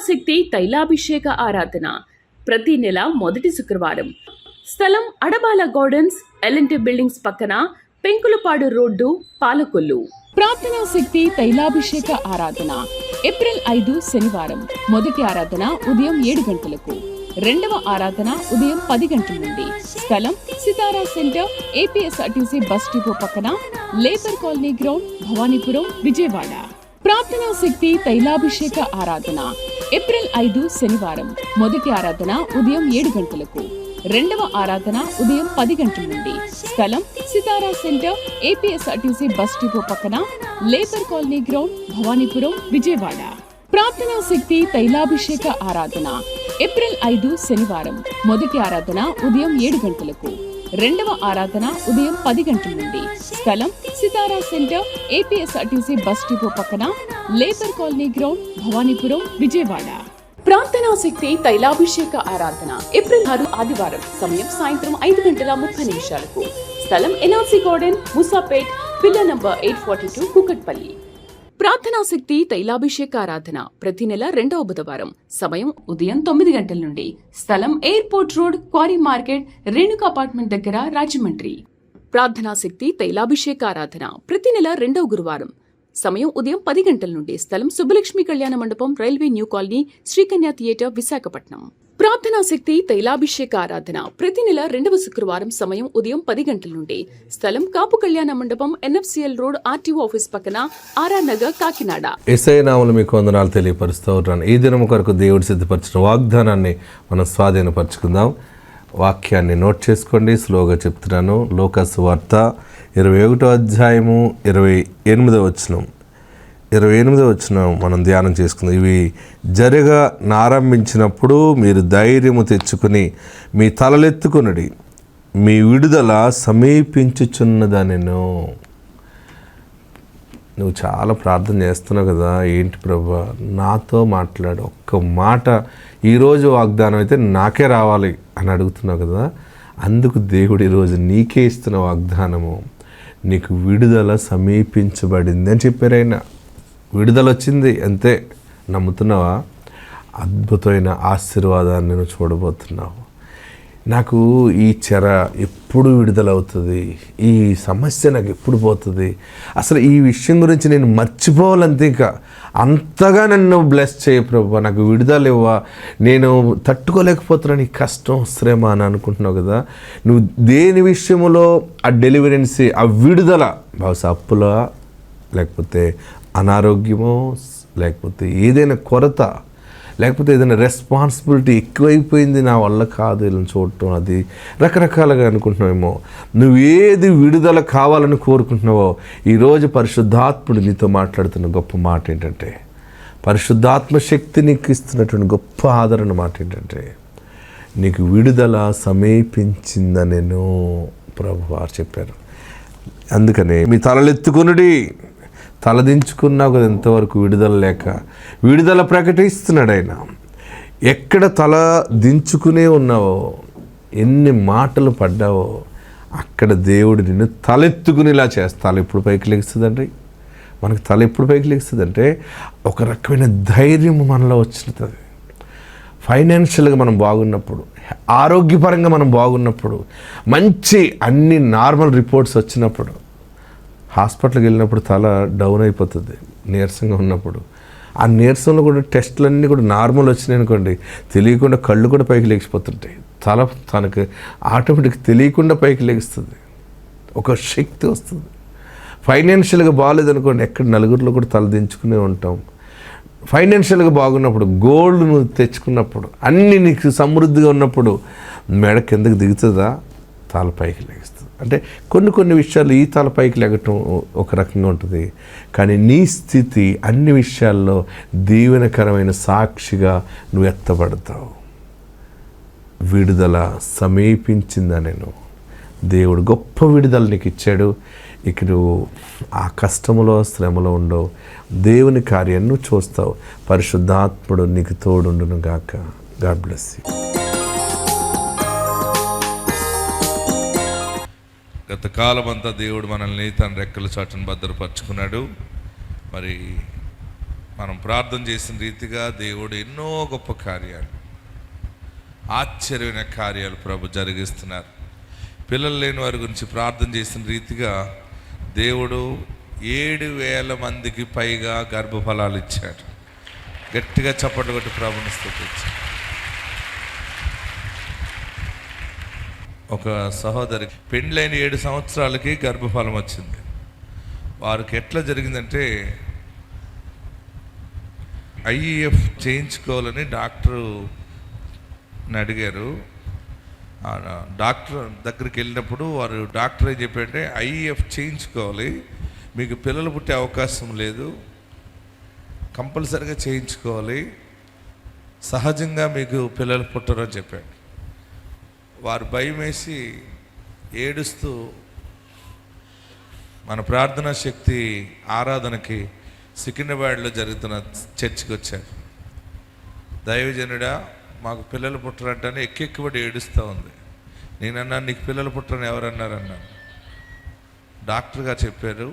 శక్తి తైలాభిషేక ఆరాధన ప్రతి నెల మొదటి శుక్రవారం. స్థలం అడబాల గార్డెన్స్, ఎల్ఎన్టీ బిల్డింగ్స్ పక్కన, పెంకులపాడు రోడ్డు, పాలకొల్లు. ప్రార్థనా శక్తి తైలాభిషేక ఆరాధన ఏప్రిల్ 5 శనివారం. మొదటి ఆరాధన ఉదయం 7 గంటలకు, రెండవ ఆరాధన ఉదయం 10 గంటల నుండి. స్థలం సితారా సెంటర్, ఏపీఎస్ఆర్టీసీ బస్ డిపో పక్కన, labour colony ground, Bhavanipuram, Vijayawada. ప్రార్థనా శక్తి తైలాభిషేక ఆరాధన ఏప్రిల్ 5 శనివారం. మొదటి ఆరాధన ఉదయం 7 గంటలకు, రెండవ ఆరాధన ఉదయం 10 గంటల నుండి. స్థలం సితారా సెంటర్, ఏపీఎస్ఆర్టీసీ బస్ డిపో పక్కన, labour colony ground, Bhavanipuram, Vijayawada. ప్రార్థనా శక్తి తైలాభిషేక ఆరాధన ఏప్రిల్ 5 శనివారం. మొదటి ఆరాధన ఉదయం 7 గంటలకు, రెండవ ఆరాధన ఉదయం 10 గంటల నుండి. స్థలం సితారా సెంటర్, ఏపీఎస్ఆర్టీసీ బస్ డిపో పక్కన, labour colony ground, Bhavanipuram, Vijayawada. ప్రార్థనా శక్తి తైలాభిషేక ఆరాధన ఏప్రిల్ 6 ఆదివారం. సమయం సాయంత్రం 5:30 స్థలం NRC garden, Moosapet, pillar number 842, Kukatpally. ప్రార్థనా శక్తి తైలాభిషేక ఆరాధన ప్రతి నెల 2వ బుధవారం. సమయం ఉదయం 9 గంటల నుండి. స్థలం airport road, quarry market, Renuka apartment దగ్గర, రాజమండ్రి. ప్రార్థనా శక్తి తైలాభిషేక ఆరాధన ప్రతి నెల 2వ గురువారం. సమయం ఉదయం 10 గంటల నుండి. స్థలం సుబ్బలక్ష్మి కళ్యాణ మండపం, railway new colony, Sri Kanya theatre, Visakhapatnam. ప్రార్థనా శక్తి తైలాభిషేక ఆరాధన ప్రతి నెల 2వ శుక్రవారం. సమయం ఉదయం 10 గంటల నుండి. స్థలం కాపు కళ్యాణ మండపం, ఎన్ఎఫ్సిఎల్ రోడ్, ఆర్టీఓ ఆఫీస్ పక్కన, ఆర్ఆర్ నగర్, కాకినాడ. యేసయ్య నామములో మీకు వందనాలు తెలియపరుస్తూ ఉన్నాను. ఈ దినము కొరకు దేవుడు సిద్ధపరిచిన వాగ్దానాన్ని మనం స్వాధీనపరచుకుందాం. వాక్యాన్ని నోట్ చేసుకోండి, స్లోగా చెప్తున్నాను. లూకాసు వార్త 21వ అధ్యాయము 28వ వచనం. 28వ వచనం మనం ధ్యానం చేసుకుందాం. ఇవి జరగనారంభించినప్పుడు మీరు ధైర్యము తెచ్చుకుని మీ తలలెత్తుకునడి, మీ విడుదల సమీపించుచున్నదనెను. నువ్వు చాలా ప్రార్థన చేస్తున్నావు కదా, ఏంటి ప్రభా నాతో మాట్లాడు, ఒక్క మాట ఈరోజు వాగ్దానం అయితే నాకే రావాలి అని అడుగుతున్నావు కదా. అందుకు దేవుడు ఈరోజు నీకే ఇస్తున్న వాగ్దానము, నీకు విడుదల సమీపించబడింది అని చెప్పారు. ఆయన విడుదల వచ్చింది అంతే. నమ్ముతున్నావా? అద్భుతమైన ఆశీర్వాదాన్ని నువ్వు చూడబోతున్నావు. నాకు ఈ చెర ఎప్పుడు విడుదలవుతుంది, ఈ సమస్య నాకు ఎప్పుడు పోతుంది, అసలు ఈ విషయం గురించి నేను మర్చిపోవాలంతే, ఇంకా అంతగా నన్ను బ్లెస్ చేయ ప్రభు, నాకు విడుదల ఇవ్వ, నేను తట్టుకోలేకపోతున్నాను ఈ కష్టం శ్రమ అని అనుకుంటున్నావు కదా. నువ్వు దేని విషయంలో ఆ డెలివరెన్సీ, ఆ విడుదల, బహుశా అప్పులా, లేకపోతే అనారోగ్యమో, లేకపోతే ఏదైనా కొరత, లేకపోతే ఏదైనా రెస్పాన్సిబిలిటీ ఎక్కువైపోయింది, నా వల్ల కాదు వీళ్ళని చూడటం, అది రకరకాలుగా అనుకుంటున్నావేమో. నువ్వు ఏది విడుదల కావాలని కోరుకుంటున్నావో ఈరోజు పరిశుద్ధాత్ముడు నీతో మాట్లాడుతున్న గొప్ప మాట ఏంటంటే, పరిశుద్ధాత్మ శక్తి నీకు ఇస్తున్నటువంటి గొప్ప ఆదరణ మాట ఏంటంటే, నీకు విడుదల సమీపించిందనెను ప్రభు వారు చెప్పారు. అందుకనే మీ తలలెత్తుకునుడి. తలదించుకున్నావు కదా ఎంతవరకు విడుదల లేక, విడుదల ప్రకటిస్తున్నాడు ఆయన. ఎక్కడ తల దించుకునే ఉన్నావో, ఎన్ని మాటలు పడ్డావో, అక్కడ దేవుడు నిన్ను తలెత్తుకునేలా చేస్తా. తల ఎప్పుడు పైకి లెగుస్తుందండి? మనకు తల ఎప్పుడు పైకి లెగుస్తుందంటే ఒక రకమైన ధైర్యం మనలో వచ్చినది. ఫైనాన్షియల్గా మనం బాగున్నప్పుడు, ఆరోగ్యపరంగా మనం బాగున్నప్పుడు, మంచి అన్ని నార్మల్ రిపోర్ట్స్ వచ్చినప్పుడు, హాస్పిటల్కి వెళ్ళినప్పుడు తల డౌన్ అయిపోతుంది నీరసంగా ఉన్నప్పుడు. ఆ నీరసంలో కూడా టెస్టులన్నీ కూడా నార్మల్ వచ్చినాయి అనుకోండి, తెలియకుండా కళ్ళు కూడా పైకి లేచిపోతుంటాయి. తల తనకు ఆటోమేటిక్ తెలియకుండా పైకి లేస్తుంది, ఒక శక్తి వస్తుంది. ఫైనాన్షియల్గా బాగాలేదనుకోండి, ఎక్కడ నలుగురిలో కూడా తల దించుకునే ఉంటాం. ఫైనాన్షియల్గా బాగున్నప్పుడు, గోల్డ్ నువ్వు తెచ్చుకున్నప్పుడు, అన్నీ నీకు సమృద్ధిగా ఉన్నప్పుడు మెడ కిందకి దిగుతుందా? తల పైకి లేస్తుంది. అంటే కొన్ని విషయాలు ఈ తల పైకి లెగటం ఒక రకంగా ఉంటుంది, కానీ నీ స్థితి అన్ని విషయాల్లో దీవెనకరమైన సాక్షిగా నువ్వు ఎత్తబడతావు. విడుదల సమీపించిందనెను. దేవుడు గొప్ప విడుదల నీకు ఇచ్చాడు. ఇక నువ్వు ఆ కష్టములో, శ్రమలో ఉండవు, దేవుని కార్యాన్ని నువ్వు చూస్తావు. పరిశుద్ధాత్ముడు నీకు తోడుండును గాక. God bless you. గత కాలం అంతా దేవుడు మనల్ని తన రెక్కల చాటును భద్రపరుచుకున్నాడు. మరి మనం ప్రార్థన చేసిన రీతిగా దేవుడు ఎన్నో గొప్ప కార్యాలు, ఆశ్చర్యమైన కార్యాలు ప్రభు జరిగిస్తున్నారు. పిల్లలు లేని వారి గురించి ప్రార్థన చేసిన రీతిగా దేవుడు 7,000 మందికి పైగా గర్భఫలాలు ఇచ్చాడు. గట్టిగా చప్పట్లు కొట్టి ప్రభుని స్తుతించారు. ఒక సహోదరికి పెండ్లైన 7 సంవత్సరాలకి గర్భఫలం వచ్చింది. వారికి ఎట్లా జరిగిందంటే IVF చేయించుకోవాలని డాక్టర్ని అడిగారు. డాక్టర్ దగ్గరికి వెళ్ళినప్పుడు వారు డాక్టర్ ఏం చెప్పారంటే IVF చేయించుకోవాలి, మీకు పిల్లలు పుట్టే అవకాశం లేదు, కంపల్సరీగా చేయించుకోవాలి, సహజంగా మీకు పిల్లలు పుట్టరు అని చెప్పాడు. వారు భయం వేసి ఏడుస్తూ మన ప్రార్థనా శక్తి ఆరాధనకి సికింద్రాబాద్లో జరుగుతున్న చర్చికి వచ్చారు. దైవజనుడా మాకు పిల్లలు పుట్టరంటేనే ఎక్కెక్కుబడి ఏడుస్తూ ఉంది. నేనన్నా నీకు పిల్లలు పుట్టరని ఎవరన్నారన్నాను. డాక్టర్ గారు చెప్పారు,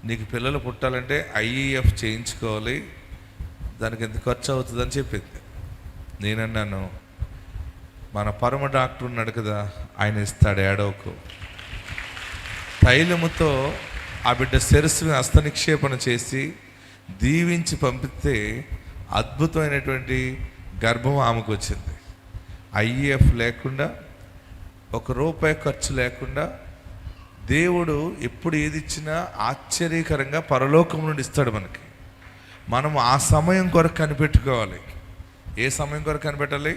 నీకు పిల్లలు పుట్టాలంటే IVF చేయించుకోవాలి, దానికి ఎంత ఖర్చు అవుతుందని చెప్పింది. నేనన్నాను, మన పరమ డాక్టర్ ఉన్నాడు కదా, ఆయన ఇస్తాడు, ఏడవకు. తైలముతో ఆ బిడ్డ శిరస్సుని హస్తనిక్షేపణ చేసి దీవించి పంపితే అద్భుతమైనటువంటి గర్భం ఆమెకు వచ్చింది. IVF లేకుండా, ₹1 ఖర్చు లేకుండా దేవుడు ఎప్పుడు ఏది ఇచ్చినా ఆశ్చర్యకరంగా పరలోకం నుండి ఇస్తాడు మనకి. మనం ఆ సమయం కొరకు కనిపెట్టుకోవాలి. ఏ సమయం కొరకు కనిపెట్టాలి?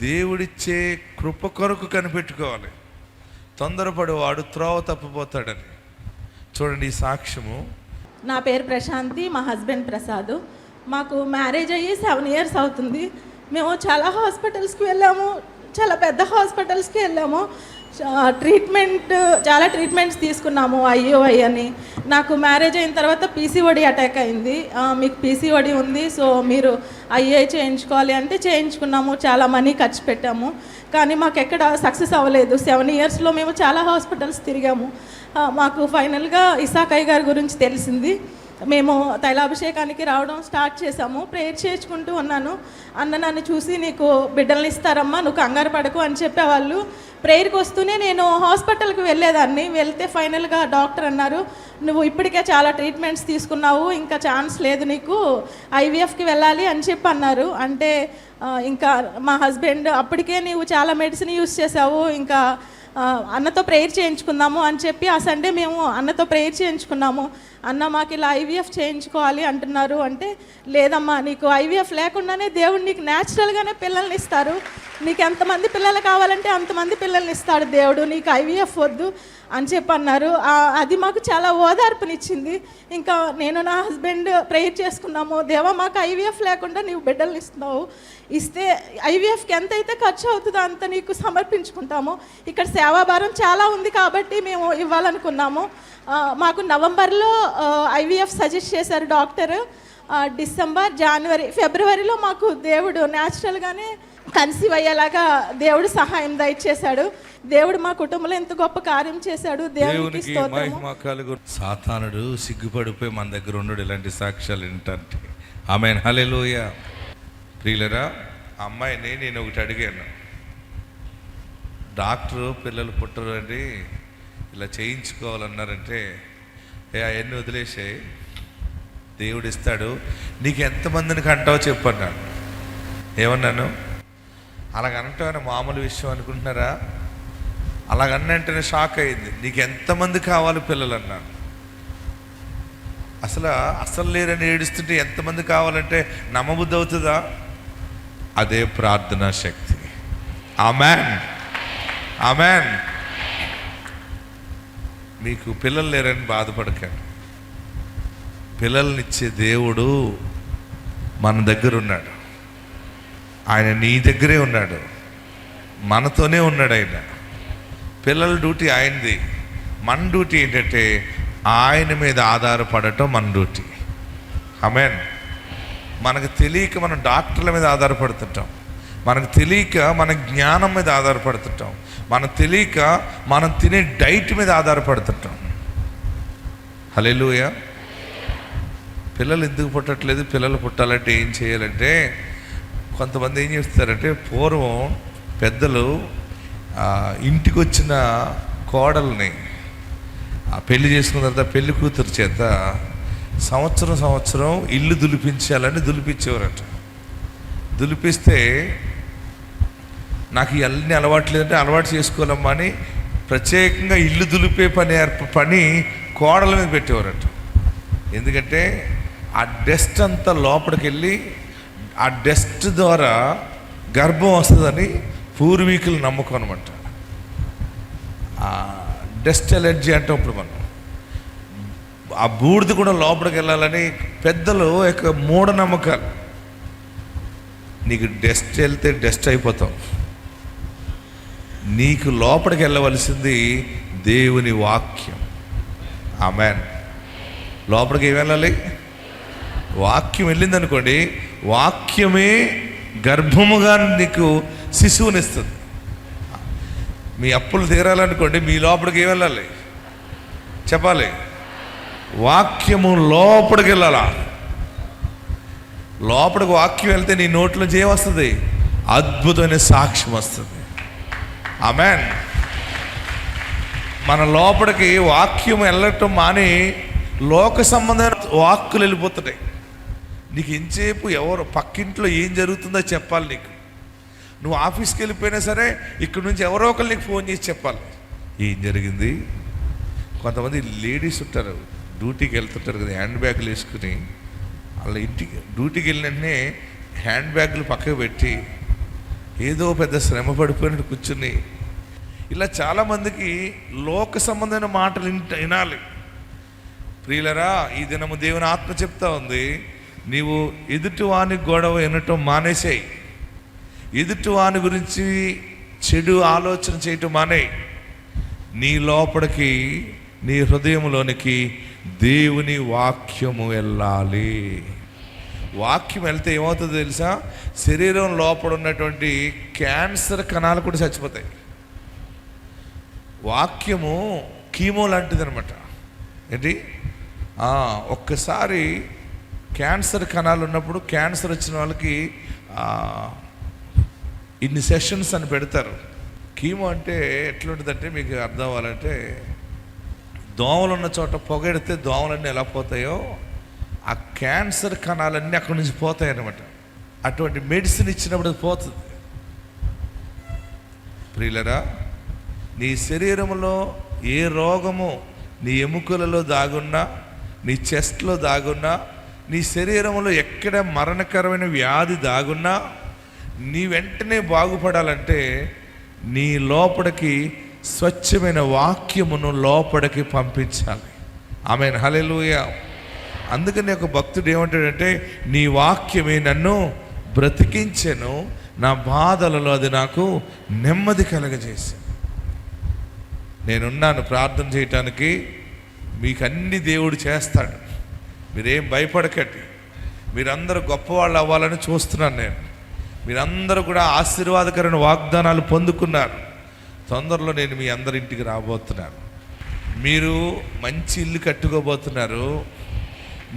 దేవుడిచ్చే కృప కొరకు కనిపెట్టుకోవాలి. తొందరపడేవాడు త్రోవ తప్పిపోతాడని. చూడండి ఈ సాక్ష్యము. నా పేరు ప్రశాంతి, మా హస్బెండ్ ప్రసాద్. మాకు మ్యారేజ్ అయ్యి 7 years అవుతుంది. మేము చాలా హాస్పిటల్స్కి వెళ్ళాము, చాలా పెద్ద హాస్పిటల్స్కి వెళ్ళాము. చాలా ట్రీట్మెంట్స్ తీసుకున్నాము, IUI అని. నాకు మ్యారేజ్ అయిన తర్వాత PCOD అటాక్ అయింది. మీకు PCOD ఉంది, సో మీరు IUI చేయించుకోవాలి అంటే చేయించుకున్నాము. చాలా మనీ ఖర్చు పెట్టాము, కానీ మాకు ఎక్కడ సక్సెస్ అవ్వలేదు. 7 yearsలో మేము చాలా హాస్పిటల్స్ తిరిగాము. మాకు ఫైనల్గా ఇసాకయ్య గారి గురించి తెలిసింది. మేము తైలాభిషేకానికి రావడం స్టార్ట్ చేసాము. ప్రేయర్ చేసుకుంటూ ఉన్నాను. అన్న నన్ను చూసి నీకు బిడ్డల్ని ఇస్తారమ్మా, నువ్వు కంగారు పడకు అని చెప్పేవాళ్ళు. ప్రేయర్కి వస్తూనే నేను హాస్పిటల్కి వెళ్ళేదాన్ని. వెళ్తే ఫైనల్గా డాక్టర్ అన్నారు, నువ్వు ఇప్పటికే చాలా ట్రీట్మెంట్స్ తీసుకున్నావు, ఇంకా ఛాన్స్ లేదు నీకు, IVFకి వెళ్ళాలి అని చెప్పి అన్నారు. అంటే ఇంకా మా హస్బెండ్ అప్పటికే నీవు చాలా మెడిసిన్ యూస్ చేసావు, ఇంకా అన్నతో ప్రేయర్ చేయించుకుందాము అని చెప్పి ఆ సండే మేము అన్నతో ప్రేయర్ చేయించుకున్నాము. అన్న మాకు ఇలా IVF చేయించుకోవాలి అంటున్నారు. అంటే లేదమ్మా, నీకు IVF లేకుండానే దేవుడు నీకు న్యాచురల్గానే పిల్లల్ని ఇస్తారు, నీకు ఎంతమంది పిల్లలు కావాలంటే అంతమంది పిల్లల్ని ఇస్తాడు దేవుడు, నీకు IVF వద్దు అని చెప్పి అన్నారు. అది మాకు చాలా ఓదార్పునిచ్చింది. ఇంకా నేను నా హస్బెండ్ ప్రేయర్ చేసుకున్నాము, దేవా మాకు IVF లేకుండా నీవు బిడ్డల్ని ఇస్తే IVFకి ఎంతైతే ఖర్చు అవుతుందో అంత నీకు సమర్పించుకుంటాము. ఇక్కడ సేవాభారం చాలా ఉంది కాబట్టి మేము ఇవ్వాలనుకున్నాము. మాకు నవంబర్లో IVF సజెస్ట్ చేశారు డాక్టర్. డిసెంబర్, జనవరి, ఫిబ్రవరిలో మాకు దేవుడు న్యాచురల్గానే కన్సీవ్ అయ్యేలాగా దేవుడు సహాయం దయచేశాడు. దేవుడు మా కుటుంబంలో ఎంత గొప్ప కార్యం చేశాడు. దేవునికి స్తోత్రము. సాతానుడు సిగ్గుపడిపోయి మన దగ్గర ఉండడు ఇలాంటి సాక్ష్యాలు ఏంటంటే. ఆమేన్, హల్లెలూయా. ప్రియులరా, అమ్మాయిని నేను ఒకటి అడిగాను, డాక్టరు పిల్లలు పుట్టరు అండి ఇలా చేయించుకోవాలన్నారంటే, అవన్నీ వదిలేసాయి, దేవుడు ఇస్తాడు, నీకు ఎంతమందిని కంటావో చెప్పన్నాను. ఏమన్నాను? అలాగంటామని మామూలు విషయం అనుకుంటున్నారా? అలాగన్నంటేనే షాక్ అయింది. నీకు ఎంతమంది కావాలి పిల్లలు అన్నాను. అసలు లేరని ఏడుస్తుంటే ఎంతమంది కావాలంటే నమ్మబుద్ధి అవుతుందా? అదే ప్రార్థనా శక్తి. ఆమేన్, ఆమేన్. మీకు పిల్లలు లేరని బాధపడకండి. పిల్లల్నిచ్చే దేవుడు మన దగ్గర ఉన్నాడు. ఆయన నీ దగ్గరే ఉన్నాడు, మనతోనే ఉన్నాడు. ఆయన పిల్లల డ్యూటీ ఆయనది. మన డ్యూటీ ఏంటంటే ఆయన మీద ఆధారపడటం మన డ్యూటీ. ఆమేన్. మనకు తెలియక మనం డాక్టర్ల మీద ఆధారపడుతుంటాం, మనకు తెలియక మన జ్ఞానం మీద ఆధారపడుతుంటాం, మనకు తెలియక మనం తినే డైట్ మీద ఆధారపడుతుంటాం. హల్లెలూయా. పిల్లలు ఎందుకు పుట్టట్లేదు, పిల్లలు పుట్టాలంటే ఏం చేయాలంటే, కొంతమంది ఏం చేస్తారంటే, పూర్వం పెద్దలు ఇంటికి వచ్చిన కోడల్ని పెళ్లి చేసుకున్న తర్వాత పెళ్లి కూతురు చేత సంవత్సరం ఇల్లు దులిపించాలని దులిపించేవారట. దులిపిస్తే నాకు ఇవన్నీ అలవాటు లేదంటే అలవాటు చేసుకోవాలమ్మా అని ప్రత్యేకంగా ఇల్లు దులిపే పని కోడల మీద పెట్టేవారట. ఎందుకంటే ఆ డస్ట్ అంతా లోపలికి వెళ్ళి ఆ డస్ట్ ద్వారా గర్భం వస్తుందని పూర్వీకుల నమ్మకం అనమాట. డస్ట్ ఎలర్జీ అంటే ఇప్పుడు మనం ఆ బూడిద కూడా లోపలికి వెళ్ళాలని పెద్దలు యొక్క మూఢనమ్మకాలు. నీకు డస్ట్ వెళ్తే డస్ట్ అయిపోతావు. నీకు లోపలికి వెళ్ళవలసింది దేవుని వాక్యం. ఆమేన్. లోపలికి ఏం వెళ్ళాలి? వాక్యం వెళ్ళిందనుకోండి, వాక్యమే గర్భముగా నీకు శిశువునిస్తుంది. మీ అప్పులు తీరాలనుకోండి, మీ లోపలికి ఏం వెళ్ళాలి? చెప్పాలి. వాక్యము లోపలికి వెళ్ళాలా? లోపలికి వాక్యం వెళ్తే నీ నోట్లోంచి ఏమొస్తుంది? అద్భుతమైన సాక్ష్యం వస్తుంది. ఆమేన్. మన లోపలికి వాక్యం వెళ్ళటం మాని లోక సంబంధమైన వాక్కులు వెళ్ళిపోతున్నాయి. నీకు ఎంతసేపు ఎవరు పక్కింట్లో ఏం జరుగుతుందో చెప్పాలి. నీకు నువ్వు ఆఫీస్కి వెళ్ళిపోయినా సరే ఇక్కడ నుంచి ఎవరో ఒకరు నీకు ఫోన్ చేసి చెప్పాలి ఏం జరిగింది. కొంతమంది లేడీస్ ఉంటారు, డ్యూటీకి వెళ్తుంటారు కదా, హ్యాండ్ బ్యాగులు వేసుకుని. వాళ్ళ ఇంటికి డ్యూటీకి వెళ్ళిన వెంటనే హ్యాండ్ బ్యాగులు పక్కకు పెట్టి ఏదో పెద్ద శ్రమ పడిపోయినట్టు కూర్చుని, ఇలా చాలామందికి లోక సంబంధమైన మాటలు వినాలి. ప్రియులరా, ఈ దినము దేవుని ఆత్మ చెప్తా ఉంది, నీవు ఎదుటివాని గొడవ వినటం మానేసేయి. ఎదుటివాని గురించి చెడు ఆలోచన చేయటం మానేయి. నీ లోపలికి, నీ హృదయంలోనికి దేవుని వాక్యము వెళ్ళాలి. వాక్యం వెళ్తే ఏమవుతుందో తెలుసా? శరీరం లోపల ఉన్నటువంటి క్యాన్సర్ కణాలు కూడా చచ్చిపోతాయి. వాక్యము కీమో లాంటిది అనమాట. ఏంటి? ఒక్కసారి క్యాన్సర్ కణాలు ఉన్నప్పుడు, క్యాన్సర్ వచ్చిన వాళ్ళకి ఇన్ని సెషన్స్ అని పెడతారు. కీమో అంటే ఎట్లుంటుందంటే, మీకు అర్థం అవ్వాలంటే, దోమలు ఉన్న చోట పొగెడితే దోమలన్నీ ఎలా పోతాయో ఆ క్యాన్సర్ కణాలన్నీ అక్కడి నుంచి పోతాయి అన్నమాట. అటువంటి మెడిసిన్ ఇచ్చినప్పుడు అది పోతుంది. ప్రియులరా, నీ శరీరంలో ఏ రోగము నీ ఎముకలలో దాగున్నా, నీ చెస్ట్లో దాగున్నా, నీ శరీరంలో ఎక్కడ మరణకరమైన వ్యాధి దాగున్నా, నీ వెంటనే బాగుపడాలంటే నీ లోపలికి స్వచ్ఛమైన వాక్యమును లోపలికి పంపించాలి. ఆమేన్. హల్లెలూయా. అందుకని ఒక భక్తుడు ఏమంటాడంటే, నీ వాక్యమే నన్ను బ్రతికించెను, నా బాధలలో అది నాకు నెమ్మది కలగజేసింది. నేనున్నాను ప్రార్థన చేయటానికి, మీకు అన్ని దేవుడు చేస్తాడు. మీరేం భయపడకండి. మీరందరూ గొప్పవాళ్ళు అవ్వాలని చూస్తున్నాను నేను. మీరందరూ కూడా ఆశీర్వాదకరమైన వాగ్దానాలు పొందుకున్నారు. తొందరలో నేను మీ అందరి ఇంటికి రాబోతున్నాను. మీరు మంచి ఇల్లు కట్టుకోబోతున్నారు.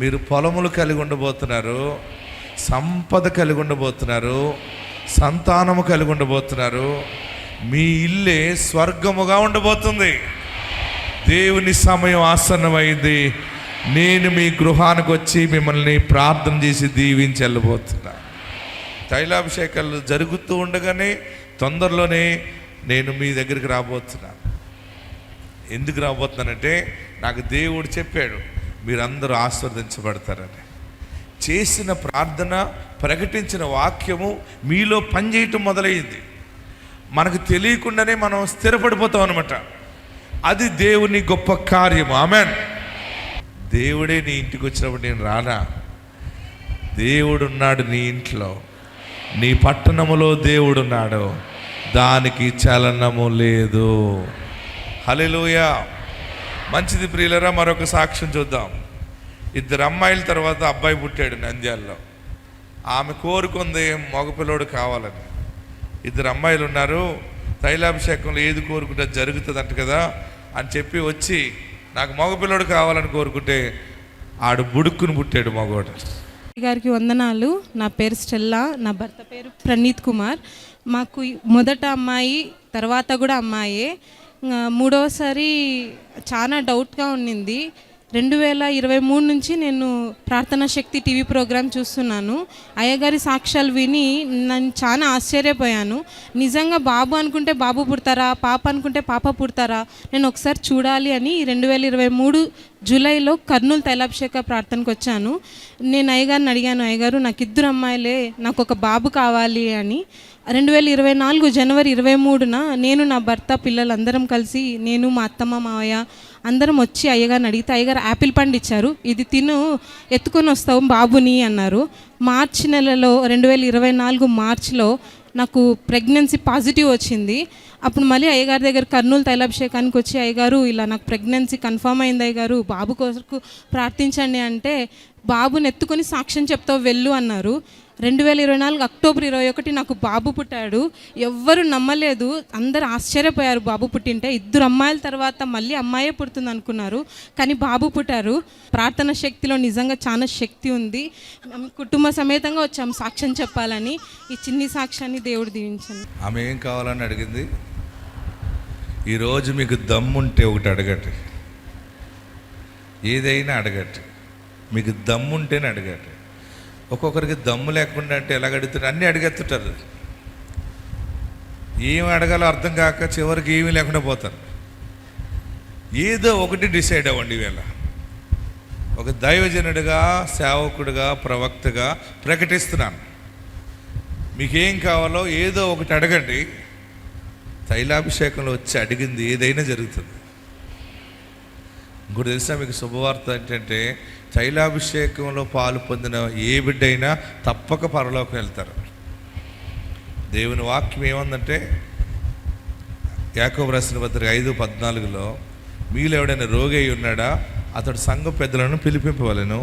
మీరు పొలములు కలిగి ఉండబోతున్నారు. సంపద కలిగి ఉండబోతున్నారు. సంతానము కలిగి ఉండబోతున్నారు. మీ ఇల్లే స్వర్గముగా ఉండబోతుంది. దేవుని సమయం ఆసన్నమైంది. నేను మీ గృహానికి వచ్చి మిమ్మల్ని ప్రార్థన చేసి దీవించి వెళ్ళబోతున్నా. తైలాభిషేకాలు జరుగుతూ ఉండగానే తొందరలోనే నేను మీ దగ్గరికి రాబోతున్నాను. ఎందుకు రాబోతున్నానంటే, నాకు దేవుడు చెప్పాడు మీరందరూ ఆశీర్వదించబడతారని. చేసిన ప్రార్థన, ప్రకటించిన వాక్యము మీలో పనిచేయటం మొదలైంది. మనకు తెలియకుండానే మనం స్థిరపడిపోతాం అనమాట. అది దేవుని గొప్ప కార్యము. ఆమేన్. దేవుడే నీ ఇంటికి వచ్చినప్పుడు నేను రానా? దేవుడు ఉన్నాడు నీ ఇంట్లో. నీ పట్టణములో దేవుడున్నాడు, దానికి చలనము లేదు. హల్లెలూయా. మంచిది ప్రియులరా, మరొక సాక్ష్యం చూద్దాం. 2 అమ్మాయిల తర్వాత అబ్బాయి పుట్టాడు నంద్యాలలో. ఆమె కోరుకుంది మగపిల్లోడు కావాలని. 2 అమ్మాయిలు ఉన్నారు. తైలాభిషేకంలో ఏది కోరుకుంటే జరుగుతుంది అంట కదా అని చెప్పి వచ్చి, నాకు మగపిల్లోడు కావాలని కోరుకుంటే ఆడు బుడుక్కుని పుట్టాడు మగవాడు. గారికి వందనాలు. నా పేరు స్టెల్లా, నా భర్త పేరు ప్రణీత్ కుమార్. మాకు మొదట అమ్మాయి, తర్వాత కూడా అమ్మాయే. మూడవసారి చాలా డౌట్గా ఉండింది. 2023 నుంచి నేను ప్రార్థనా శక్తి టీవీ ప్రోగ్రాం చూస్తున్నాను. అయ్యగారి సాక్ష్యాలు విని నేను చాలా ఆశ్చర్యపోయాను. నిజంగా బాబు అనుకుంటే బాబు పుడతారా, పాప అనుకుంటే పాప పుడతారా, నేను ఒకసారి చూడాలి అని 2023 జూలైలో కర్నూలు తైలాభిషేక ప్రార్థనకు వచ్చాను. నేను అయ్యగారిని అడిగాను, అయ్యగారు నాకు 2 అమ్మాయిలే, నాకు ఒక బాబు కావాలి అని. 2024 జనవరి 23న నేను, నా భర్త, పిల్లలందరం కలిసి, నేను మా అత్తమ్మ మావయ్య అందరం వచ్చి అయ్యగారిని అడిగితే అయ్యగారు యాపిల్ పండు ఇచ్చారు. ఇది తిను, ఎత్తుకొని వస్తావు బాబుని అన్నారు. మార్చి నెలలో 2024 మార్చిలో నాకు ప్రెగ్నెన్సీ పాజిటివ్ వచ్చింది. అప్పుడు మళ్ళీ అయ్యగారి దగ్గర కర్నూలు తైలాభిషేకానికి వచ్చి, అయ్యగారు ఇలా నాకు ప్రెగ్నెన్సీ కన్ఫర్మ్ అయింది అయ్యగారు, బాబు కొరకు ప్రార్థించండి అంటే, బాబుని ఎత్తుకొని సాక్ష్యం చెప్తావు వెళ్ళు అన్నారు. 2024 అక్టోబర్ 21 నాకు బాబు పుట్టాడు. ఎవ్వరు నమ్మలేదు, అందరు ఆశ్చర్యపోయారు బాబు పుట్టింటే. 2 అమ్మాయిల తర్వాత మళ్ళీ అమ్మాయే పుడుతుంది అనుకున్నారు, కానీ బాబు పుట్టారు. ప్రార్థన శక్తిలో నిజంగా చాలా శక్తి ఉంది. మేము కుటుంబ సమేతంగా వచ్చాము సాక్ష్యం చెప్పాలని. ఈ చిన్ని సాక్ష్యాన్ని దేవుడు దీవించండి. ఆమె ఏం కావాలని అడిగింది? ఈరోజు మీకు దమ్ముంటే ఒకటి అడగండి, ఏదైనా అడగండి. మీకు దమ్ముంటేనే అడగండి. ఒక్కొక్కరికి దమ్ము లేకుండా అంటే ఎలాగ అడుగుతారు? అన్నీ అడిగెత్తుంటారు. ఏమి అడగాలో అర్థం కాక చివరికి ఏమీ లేకుండా పోతారు. ఏదో ఒకటి డిసైడ్ అవ్వండి. ఈవేళ ఒక దైవజనుడిగా, సేవకుడిగా, ప్రవక్తగా ప్రకటిస్తున్నాను, మీకేం కావాలో ఏదో ఒకటి అడగండి. తైలాభిషేకంలో వచ్చి అడిగింది ఏదైనా జరుగుతుంది. ఇంకోటి తెలుసా మీకు శుభవార్త ఏంటంటే, తైలాభిషేకంలో పాలు పొందిన ఏ బిడ్డ అయినా తప్పక పరలోకం వెళ్తారు. దేవుని వాక్యం ఏముందంటే, యాకోబు రాసిన పత్రిక 5:14 మీలో ఎవడైనా రోగి అయి ఉన్నాడా, అతడు సంఘ పెద్దలను పిలిపింపవలెను,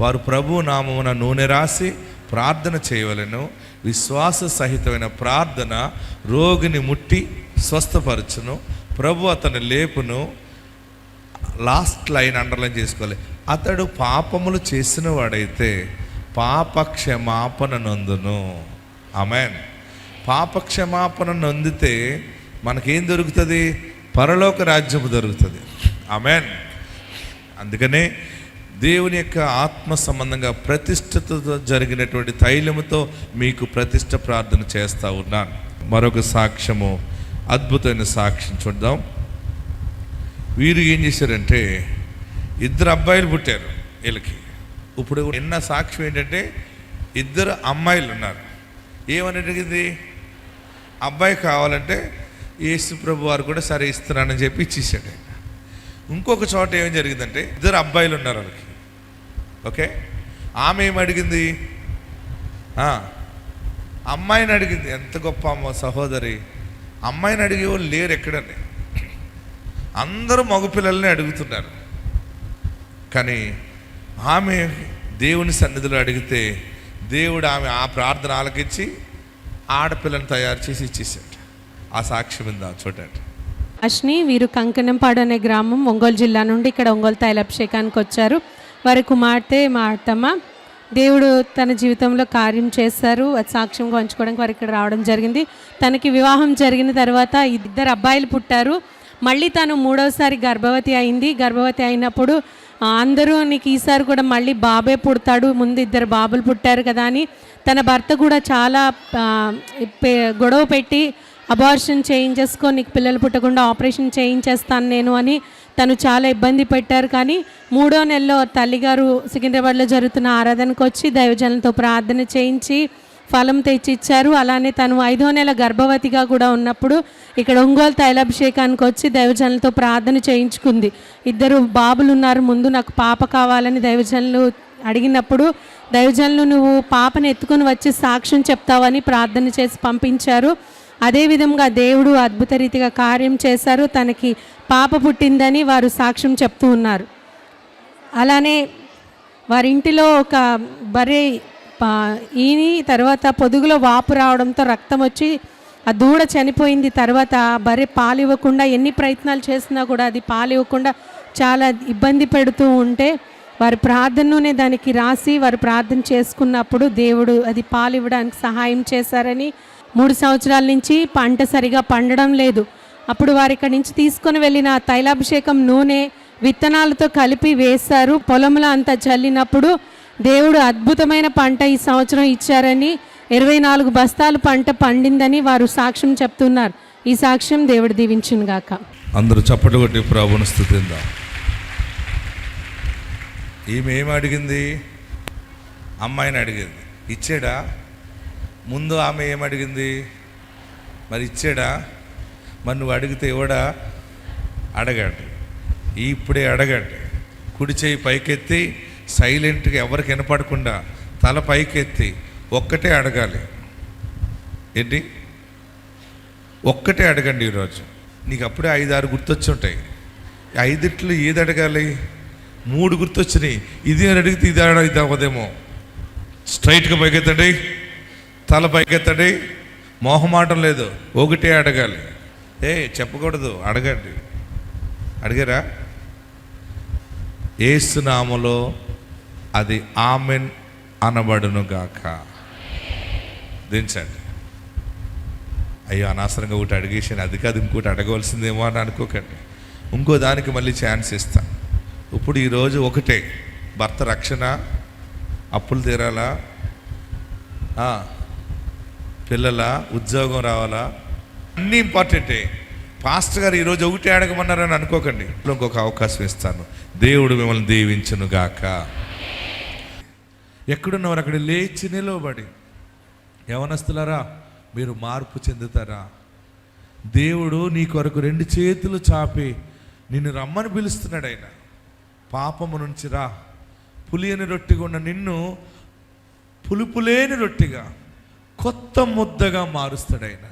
వారు ప్రభు నామమున నూనె రాసి ప్రార్థన చేయవలెను, విశ్వాస సహితమైన ప్రార్థన రోగిని ముట్టి స్వస్థపరచును, ప్రభు అతను లేపును. లాస్ట్ లైన్ అండర్లైన్ చేసుకోవాలి. అతడు పాపములు చేసిన వాడైతే పాప క్షమాపణ నొందును. ఆమేన్. పాప క్షమాపణ నొందితే మనకేం దొరుకుతుంది? పరలోక రాజ్యము దొరుకుతుంది. ఆమేన్. అందుకనే దేవుని యొక్క ఆత్మ సంబంధంగా ప్రతిష్టతో జరిగినటువంటి తైలముతో మీకు ప్రతిష్ట ప్రార్థన చేస్తూ ఉన్నాను. మరొక సాక్ష్యము, అద్భుతమైన సాక్ష్యం చూద్దాం. వీరు ఏం చేశారంటే, 2 అబ్బాయిలు పుట్టారు వీళ్ళకి. ఇప్పుడు నిన్న సాక్ష్యం ఏంటంటే, 2 అమ్మాయిలు ఉన్నారు. ఏమని అడిగింది? అబ్బాయి కావాలంటే యేసు ప్రభు వారు కూడా సరే ఇస్తున్నానని చెప్పి ఇచ్చేసాడు. ఇంకొక చోట ఏం జరిగిందంటే, 2 అబ్బాయిలు ఉన్నారు వాళ్ళకి. ఓకే, ఆమె ఏమి అడిగింది? అమ్మాయిని అడిగింది. ఎంత గొప్ప అమ్మ సహోదరి! అమ్మాయిని అడిగే వాళ్ళు లేరు ఎక్కడని. అందరూ మగపిల్లల్ని అడుగుతున్నారు. కానీ ఆమె దేవుని సన్నిధిలో అడిగితే దేవుడు ఆమె ఆ ప్రార్థన ఆలకించి ఆడపిల్లని తయారు చేసి ఇచ్చేసాడు. ఆ సాక్ష్యం ఉందా చూడండి. అశ్ని, వీరు కంకణంపాడు అనే గ్రామం, ఒంగోలు జిల్లా నుండి ఇక్కడ ఒంగోలు తైలాభిషేకానికి వచ్చారు. వారి కుమార్తె మా అత్తమ్మ. దేవుడు తన జీవితంలో కార్యం చేశారు. అది సాక్ష్యంగా పంచుకోవడానికి వారు ఇక్కడ రావడం జరిగింది. తనకి వివాహం జరిగిన తర్వాత 2 అబ్బాయిలు పుట్టారు. మళ్ళీ తను 3వసారి గర్భవతి అయింది. గర్భవతి అయినప్పుడు అందరూ నీకు ఈసారి కూడా మళ్ళీ బాబే పుడతాడు, ముందు 2 బాబులు పుట్టారు కదా అని తన భర్త కూడా చాలా గొడవ పెట్టి అబార్షన్ చేయించేసుకో, నీకు పిల్లలు పుట్టకుండా ఆపరేషన్ చేయించేస్తాను నేను అని తను చాలా ఇబ్బంది పెట్టారు. కానీ 3వ నెలలో తల్లిగారు సికింద్రాబాద్లో జరుగుతున్న ఆరాధనకు వచ్చి దైవజనులతో ప్రార్థన చేయించి ఫలం తెచ్చిచ్చారు. అలానే తను 5వ నెల గర్భవతిగా కూడా ఉన్నప్పుడు ఇక్కడ ఒంగోలు తైలాభిషేకానికి వచ్చి దైవజనులతో ప్రార్థన చేయించుకుంది. 2 బాబులు ఉన్నారు, ముందు నాకు పాప కావాలని దైవజనులు అడిగినప్పుడు దైవజనులు నువ్వు పాపను ఎత్తుకొని వచ్చి సాక్ష్యం చెప్తావని ప్రార్థన చేసి పంపించారు. అదేవిధంగా దేవుడు అద్భుత రీతిగా కార్యం చేశారు. తనకి పాప పుట్టిందని వారు సాక్ష్యం చెప్తూ ఉన్నారు. అలానే వారి ఇంటిలో ఒక బర్రె ఈని తర్వాత పొదుగులో వాపు రావడంతో రక్తం వచ్చి ఆ దూడ చనిపోయింది. తర్వాత బర్రె పాలు ఇవ్వకుండా ఎన్ని ప్రయత్నాలు చేసినా కూడా అది పాలు ఇవ్వకుండా చాలా ఇబ్బంది పెడుతూ ఉంటే వారి ప్రార్థనలోనే దానికి రాసి వారు ప్రార్థన చేసుకున్నప్పుడు దేవుడు అది పాలు ఇవ్వడానికి సహాయం చేశారని, 3 సంవత్సరాల నుంచి పంట సరిగా పండడం లేదు. అప్పుడు వారి ఇక్కడి నుంచి తీసుకొని వెళ్ళిన తైలాభిషేకం నూనె విత్తనాలతో కలిపి వేశారు. పొలంలో అంతా చల్లినప్పుడు దేవుడు అద్భుతమైన పంట ఈ సంవత్సరం ఇచ్చారని, 24 బస్తాలు పంట పండిందని వారు సాక్ష్యం చెప్తున్నారు. ఈ సాక్ష్యం దేవుడు దీవించును గాక. అందరూ చప్పట్లు కొట్టి ప్రభువును స్తుతిద్దాం. ఈమె ఏమి అడిగింది? అమ్మాయిని అడిగింది, ఇచ్చాడా? ముందు ఆమె ఏమడిగింది? మరి ఇచ్చాడా? మరి నువ్వు అడిగితే ఇవ్వడా? అడగండి, ఇప్పుడే అడగండి. కుడి చేయి పైకెత్తి సైలెంట్గా ఎవరికి వినపడకుండా తల పైకెత్తి ఒక్కటే అడగాలి. ఏంటి? ఒక్కటే అడగండి ఈరోజు. నీకు అప్పుడే 5-6 గుర్తొచ్చి ఉంటాయి. 5 ఏది అడగాలి? 3 గుర్తొచ్చినాయి. ఇది అని అడిగితే ఇది అవ్వదేమో. స్ట్రైట్గా పైకెత్తండి, తల పైకెత్తండి, మోహమాటం లేదు, ఒకటే అడగాలి. చెప్పకూడదు, అడగండి. అడిగారా? యేసు నామములో అది ఆమెన్ అనబడును గాక. దించండి. అయ్యో అనవసరంగా ఒకటి అడిగేసాను, అది కాదు ఇంకోటి అడగవలసిందేమో అని అనుకోకండి. ఇంకో దానికి మళ్ళీ ఛాన్స్ ఇస్తాను. ఇప్పుడు ఈరోజు ఒకటే, భర్త రక్షణ, అప్పులు తీరాలా, పిల్లల ఉద్యోగం రావాలా, అన్నీ ఇంపార్టెంటే. పాస్టర్ గారు ఈరోజు ఒకటే అడగమన్నారని అనుకోకండి. ఇంకొక అవకాశం ఇస్తాను. దేవుడు మిమ్మల్ని దీవించును గాక. ఎక్కడున్నవారు అక్కడ లేచి నిలవబడి, యవనస్తులారా మీరు మార్పు చెందుతారా? దేవుడు నీ కొరకు 2 చేతులు చాపి నిన్ను రమ్మని పిలుస్తున్నాడు. ఆయన పాపము నుంచి రా, పులియని రొట్టిగా ఉన్న నిన్ను పులుపులేని రొట్టిగా కొత్త ముద్దగా మారుస్తాడు ఆయన.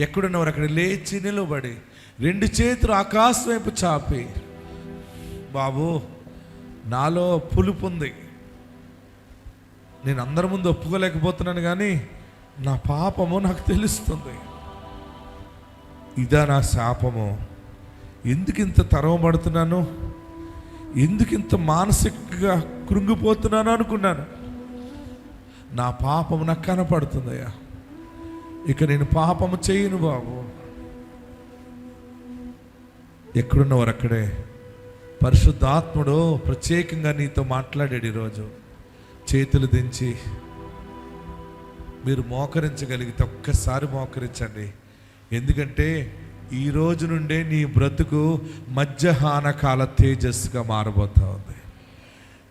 ఎక్కడున్నవారు అక్కడ లేచి నిలబడి 2 చేతులు ఆకాశం వైపు చాపి, బాబు నాలో పులుపు ఉంది, నేను అందరి ముందు ఒప్పుకోలేకపోతున్నాను, కానీ నా పాపము నాకు తెలుస్తుంది. ఇదా నా శాపము? ఎందుకింత తరవబడుతున్నాను? ఎందుకింత మానసికంగా కృంగిపోతున్నాను అనుకున్నాను. నా పాపము నాకు కనపడుతుందయ్యా, ఇక నేను పాపము చేయను బాబు. ఎక్కడున్నవారు అక్కడే పరిశుద్ధాత్ముడు ప్రత్యేకంగా నీతో మాట్లాడాడు ఈరోజు. చేతులు దించి మీరు మోకరించగలిగితే ఒక్కసారి మోకరించండి. ఎందుకంటే ఈ రోజు నుండే నీ బ్రతుకు మధ్యాహ్న కాల తేజస్సుగా మారబోతా ఉంది.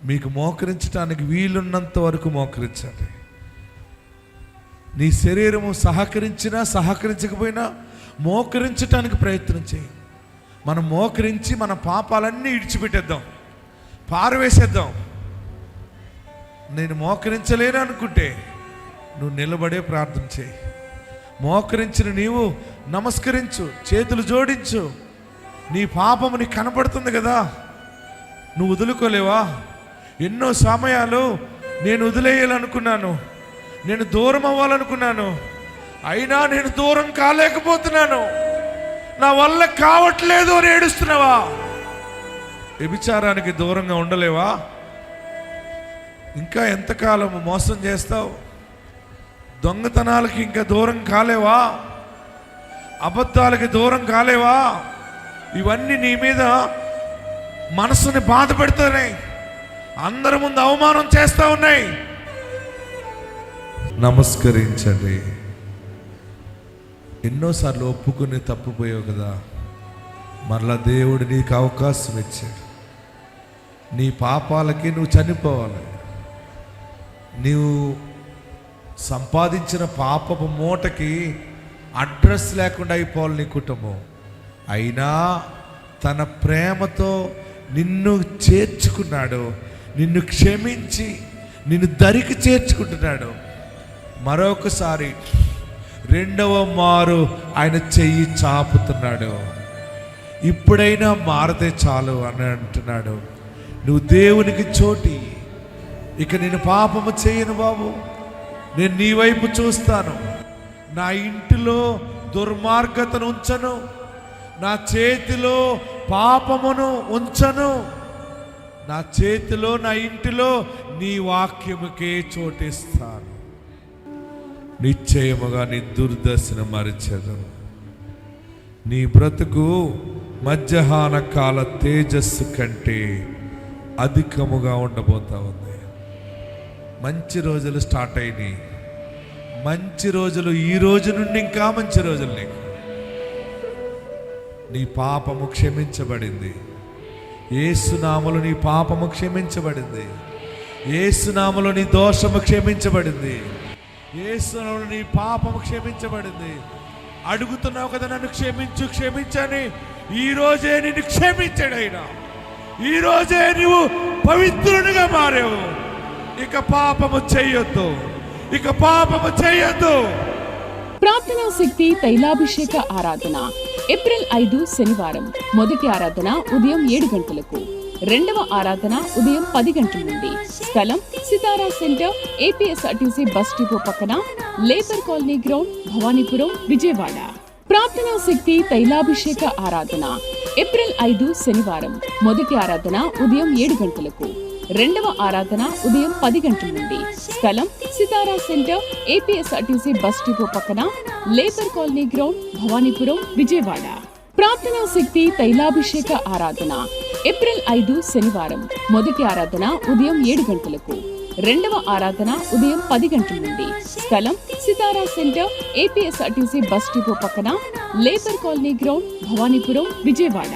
మీకు మోకరించడానికి వీలున్నంత వరకు మోకరించండి. నీ శరీరము సహకరించినా సహకరించకపోయినా మోకరించటానికి ప్రయత్నం చేయి. మనం మోకరించి మన పాపాలన్నీ ఇడిచిపెట్టేద్దాం, పారవేసేద్దాం. నేను మోకరించలేను అనుకుంటే నువ్వు నిలబడే ప్రార్థన చేయి. మోకరించిన నీవు నమస్కరించు, చేతులు జోడించు. నీ పాపము నీకు కనపడుతుంది కదా, నువ్వు వదులుకోలేవా? ఎన్నో సమయాలు నేను వదిలేయాలనుకున్నాను, నేను దూరం అవ్వాలనుకున్నాను, అయినా నేను దూరం కాలేకపోతున్నాను, నా వల్ల కావట్లేదు అని ఏడుస్తున్నావా? వ్యభిచారానికి దూరంగా ఉండలేవా? ఇంకా ఎంతకాలం మోసం చేస్తావు? దొంగతనాలకి ఇంకా దూరం కాలేవా? అబద్ధాలకి దూరం కాలేవా? ఇవన్నీ నీ మీద మనసుని బాధ పెడుతున్నాయి, అందరి ముందు అవమానం చేస్తూ ఉన్నాయి. నమస్కరించండి. ఎన్నోసార్లు ఒప్పుకుని తప్పిపోయావు కదా, మరలా దేవుడు నీకు అవకాశం ఇచ్చాడు. నీ పాపాలకి నువ్వు చనిపోవాలి. నీవు సంపాదించిన పాపపు మూటకి అడ్రస్ లేకుండా అయిపోవాలి నీ కుటుంబం. అయినా తన ప్రేమతో నిన్ను చేర్చుకున్నాడు, నిన్ను క్షమించి నిన్ను దరికి చేర్చుకుంటున్నాడు. మరొకసారి 2వ మారు ఆయన చెయ్యి చాపుతున్నాడు. ఇప్పుడైనా మారితే చాలు అని అంటున్నాడు. నువ్వు దేవునికి చోటి, ఇక నేను పాపము చేయను బాబు, నేను నీ వైపు చూస్తాను, నా ఇంటిలో దుర్మార్గతను ఉంచను, నా చేతిలో పాపమును ఉంచను, నా చేతిలో, నా ఇంటిలో నీ వాక్యముకే చోటిస్తాను. నిశ్చయముగా నీ దుర్దశను మరిచెదను. నీ బ్రతుకు మధ్యాహ్న కాల తేజస్సు కంటే అధికముగా ఉండబోతా ఉంది. మంచి రోజులు స్టార్ట్ అయినాయి. మంచి రోజులు ఈ రోజు నుండి ఇంకా మంచి రోజులు నీకు. నీ పాపము క్షమించబడింది. యేసునామములో నీ పాపము క్షమించబడింది. యేసునామములో నీ దోషము క్షమించబడింది. యేసునామములో నీ పాపము క్షమించబడింది. అడుగుతున్నావు కదా, నన్ను క్షమించు క్షమించని. ఈ రోజే నిన్ను క్షమించాడైనా. ఈ రోజే నువ్వు పవిత్రునిగా మారావు. ఇక పాపము చెయ్యొద్దు, ఇక పాపము చెయ్యొద్దు. ప్రార్థనా శక్తి తైలాభిషేక ఆరాధన ఏప్రిల్ 5 శనివారం. మొదటి ఆరాధన ఉదయం 7 గంటలకు, రెండవ ఆరాధన ఉదయం 10 గంటల నుండి. స్థలం సితారా సెంటర్, APSRTC బస్ డిపో పక్కన, labour colony ground, Bhavanipuram, Vijayawada. ప్రార్థనా శక్తి తైలాభిషేక ఆరాధన ఏప్రిల్ 5 శనివారం. మొదటి ఆరాధన ఉదయం 7 గంటలకు, రెండవ ఆరాధన ఉదయం 10 గంటల నుండి. స్థలం సితారా సెంటర్, APSRTC బస్ డిపో పక్కన, labour colony ground, Bhavanipuram, Vijayawada. ప్రార్థనా శక్తి తైలాభిషేక ఆరాధన ఏప్రిల్ 5 శనివారం. మొదటి ఆరాధన ఉదయం 7 గంటలకు, రెండవ ఆరాధన ఉదయం 10 గంటల నుండి. స్థలం సితారా సెంటర్, APSRTC బస్ డిపో పక్కన, labour colony ground, Bhavanipuram, Vijayawada.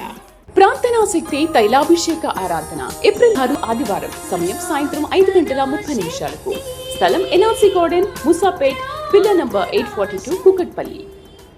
ప్రార్థనా శక్తి తైలాభిషేక ఆరాధన ఏప్రిల్ 6 ఆదివారం. సమయం సాయంత్రం 5:30 స్థలం NRC garden, Moosapet, pillar number 842, Kukatpally.